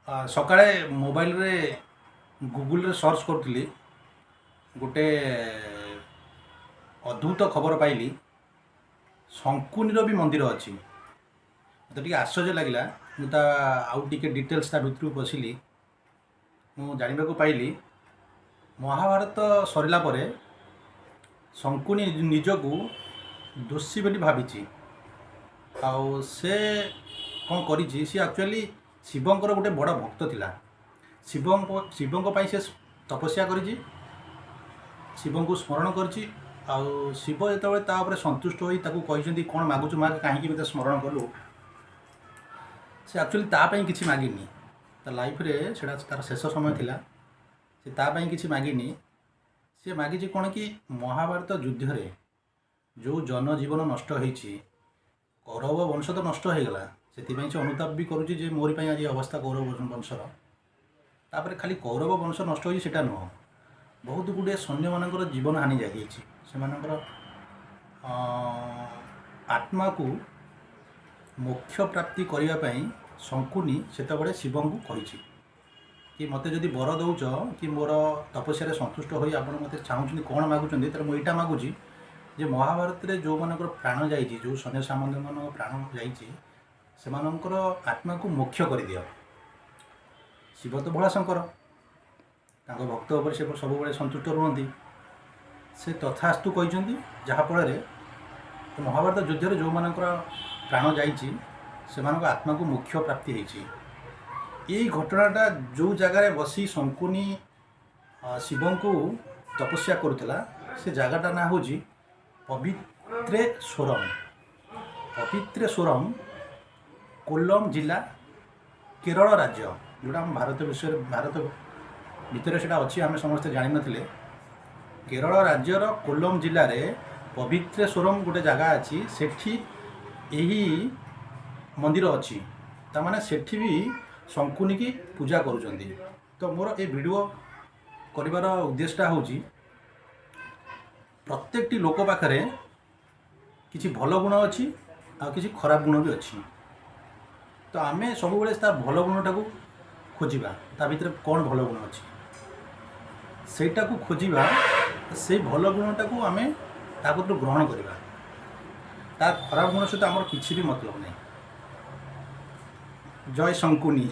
ସକାଳେ ମୋବାଇଲରେ ଗୁଗୁଲରେ ସର୍ଚ୍ଚ କରୁଥିଲି, ଗୋଟେ ଅଦ୍ଭୁତ ଖବର ପାଇଲି। ଶଙ୍କୁନିର ବି ମନ୍ଦିର ଅଛି। ମୋତେ ଟିକେ ଆଶ୍ଚର୍ଯ୍ୟ ଲାଗିଲା। ମୁଁ ଆଉ ଟିକେ ଡିଟେଲ୍ସ ତା ଭିତରକୁ ପଶିଲି। ମୁଁ ଜାଣିବାକୁ ପାଇଲି ମହାଭାରତ ସରିଲା ପରେ ଶଙ୍କୁନି ନିଜକୁ ଦୋଷୀ ବୋଲି ଭାବିଛି। ଆଉ ସେ କ'ଣ କରିଛି, ସେ ଆକ୍ଚୁଆଲି ଶିବଙ୍କର ଗୋଟେ ବଡ଼ ଭକ୍ତ ଥିଲା। ଶିବଙ୍କ ପାଇଁ ସେ ତପସ୍ୟା କରିଛି, ଶିବଙ୍କୁ ସ୍ମରଣ କରିଛି। ଆଉ ଶିବ ଯେତେବେଳେ ତା ଉପରେ ସନ୍ତୁଷ୍ଟ ହୋଇ ତାକୁ କହିଛନ୍ତି କ'ଣ ମାଗୁଛୁ ମାଗ, କାହିଁକି ମୋତେ ସ୍ମରଣ କଲୁ, ସେ ଆକ୍ଚୁଆଲି ତା ପାଇଁ କିଛି ମାଗିନି। ତା ଲାଇଫ୍ରେ ସେଇଟା ତାର ଶେଷ ସମୟ ଥିଲା। ସେ ତା ପାଇଁ କିଛି ମାଗିନି। ସେ ମାଗିଛି କ'ଣ କି, ମହାଭାରତ ଯୁଦ୍ଧରେ ଯେଉଁ ଜନଜୀବନ ନଷ୍ଟ ହେଇଛି, କୌରବ ବଂଶ ତ ନଷ୍ଟ ହେଇଗଲା, ସେଥିପାଇଁ ସେ ଅନୁତାପ ବି କରୁଛି ଯେ ମୋରି ପାଇଁ ଆଜି ଅବସ୍ଥା କୌରବ ବଂଶର। ତାପରେ ଖାଲି କୌରବ ବଂଶ ନଷ୍ଟ ହୋଇଛି ସେଟା ନୁହଁ, ବହୁତ ଗୁଡ଼ିଏ ସୈନ୍ୟମାନଙ୍କର ଜୀବନ ହାନି ଯାଇଯାଇଛି। ସେମାନଙ୍କର ଆତ୍ମାକୁ ମୋକ୍ଷ ପ୍ରାପ୍ତି କରିବା ପାଇଁ ଶଙ୍କୁନି ସେତେବେଳେ ଶିବଙ୍କୁ କହିଛି କି ମୋତେ ଯଦି ବର ଦେଉଛ କି ମୋର ତପସ୍ୟାରେ ସନ୍ତୁଷ୍ଟ ହୋଇ ଆପଣ ମୋତେ ଚାହୁଁଛନ୍ତି କ'ଣ ମାଗୁଛନ୍ତି, ତାହେଲେ ମୁଁ ଏଇଟା ମାଗୁଛି ଯେ ମହାଭାରତରେ ଯେଉଁମାନଙ୍କର ପ୍ରାଣ ଯାଇଛି, ଯେଉଁ ସୈନ୍ୟ ସାମନ୍ତମାନଙ୍କ ପ୍ରାଣ ଯାଇଛି, ସେମାନଙ୍କର ଆତ୍ମାକୁ ମୋକ୍ଷ କରିଦିଅ। ଶିବ ତ ଭୋଳାଶଙ୍କର, ତାଙ୍କ ଭକ୍ତ ଉପରେ ସେ ସବୁବେଳେ ସନ୍ତୁଷ୍ଟ ରୁହନ୍ତି। ସେ ତଥାସ୍ତୁ କହିଛନ୍ତି, ଯାହାଫଳରେ ମହାଭାରତ ଯୁଦ୍ଧରେ ଯେଉଁମାନଙ୍କର ପ୍ରାଣ ଯାଇଛି ସେମାନଙ୍କ ଆତ୍ମାକୁ ମୋକ୍ଷ ପ୍ରାପ୍ତି ହେଇଛି। ଏଇ ଘଟଣାଟା ଯେଉଁ ଜାଗାରେ ବସି ଶଙ୍କୁନି ଶିବଙ୍କୁ ତପସ୍ୟା କରୁଥିଲା, ସେ ଜାଗାଟା ନାଁ ହେଉଛି ପବିତ୍ରେଶ୍ୱରମ୍। ପବିତ୍ରେଶ୍ୱରମ୍ କୋଲ୍ଲମ୍ ଜିଲ୍ଲା, କେରଳ ରାଜ୍ୟ। ଯେଉଁଟା ଆମ ଭାରତ ଭିତରେ ସେଇଟା ଅଛି, ଆମେ ସମସ୍ତେ ଜାଣିନଥିଲେ। କେରଳ ରାଜ୍ୟର କୋଲ୍ଲମ୍ ଜିଲ୍ଲାରେ ପବିତ୍ରେଶ୍ୱରମ୍ ଗୋଟେ ଜାଗା ଅଛି, ସେଠି ଏହି ମନ୍ଦିର ଅଛି। ତାମାନେ ସେଠି ବି ଶଙ୍କୁନିକି ପୂଜା କରୁଛନ୍ତି। ତ ମୋର ଏ ଭିଡ଼ିଓ କରିବାର ଉଦ୍ଦେଶ୍ୟଟା ହେଉଛି, ପ୍ରତ୍ୟେକଟି ଲୋକ ପାଖରେ କିଛି ଭଲ ଗୁଣ ଅଛି ଆଉ କିଛି ଖରାପ ଗୁଣ ବି ଅଛି। ତ ଆମେ ସବୁବେଳେ ତା ଭଲ ଗୁଣଟାକୁ ଖୋଜିବା, ତା ଭିତରେ କ'ଣ ଭଲ ଗୁଣ ଅଛି ସେଇଟାକୁ ଖୋଜିବା। ସେଇ ଭଲ ଗୁଣଟାକୁ ଆମେ ତା ଭିତରୁ ଗ୍ରହଣ କରିବା। ତା ଖରାପ ଗୁଣ ସହିତ ଆମର କିଛି ବି ମତଲବ ନାହିଁ। ଜୟ ଶଙ୍କୁନି।